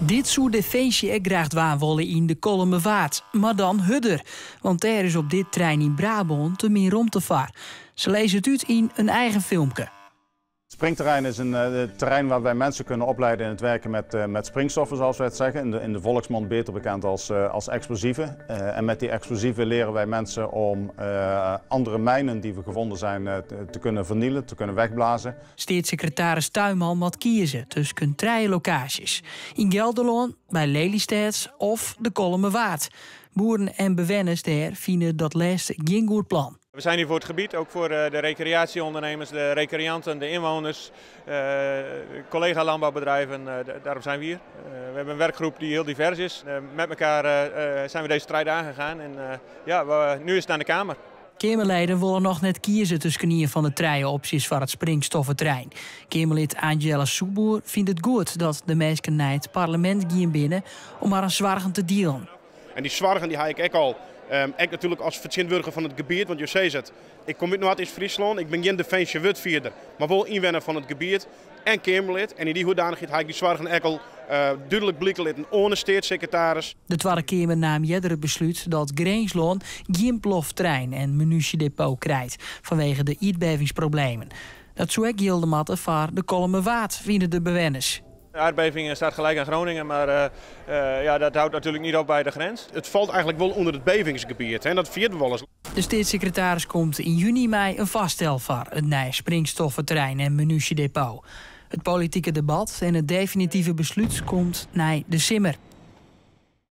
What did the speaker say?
Dit soort defensie ik graag willen in de Kolmenvaart, maar dan hudder. Want er is op dit trein in Brabant te meer om te varen. Ze lezen het uit in een eigen filmpje. Het springterrein is een terrein waarbij mensen kunnen opleiden in het werken met springstoffen, zoals wij het zeggen. In de volksmond beter bekend als explosieven. En met die explosieven leren wij mensen om andere mijnen die we gevonden zijn te kunnen vernielen, te kunnen wegblazen. Staatssecretaris Tuinman moet kiezen tussen 3 locaties. In Gelderland, bij Lelystad of de Kolmenwaard. Boeren en bewoners daar vinden dat laatste geen goed plan. We zijn hier voor het gebied, ook voor de recreatieondernemers, de recreanten, de inwoners, collega-landbouwbedrijven, daarom zijn we hier. We hebben een werkgroep die heel divers is. Met elkaar zijn we deze strijd aangegaan en nu is het aan de Kamer. Kamerleden willen nog net kiezen tussen een van de 3 opties voor het springstoffentrein. Kamerlid Angela Soeboer vindt het goed dat de mensen naar het parlement gaan binnen om maar een zwargen te dealen. En die zwargen die heb ik al. Ik natuurlijk als vertegenwoordiger van het gebied, want je ziet het. Ik kom uit Noord-Friesland, ik ben geen defensie-wetvier, maar wel inwoner van het gebied en Kamerlid. En in die hoedanigheid heb ik die zwargen ook al duidelijk blikken een ondersteunssecretaris. De Tweede Kamer nam eerder het besluit dat Greensloon geen ploftrein en munitiedepot krijgt vanwege de aardbevingsproblemen. Dat zou ook gelden moeten voor de Kolmenwaard, vinden de bewoners. De aardbeving staat gelijk aan Groningen, maar dat houdt natuurlijk niet op bij de grens. Het valt eigenlijk wel onder het bevingsgebied, hè? Dat viert we wel eens. De staatssecretaris komt in juni-mei een vaststel voor het nieuwe springstoffentrein en munitiedepot. Het politieke debat en het definitieve besluit komt na de simmer.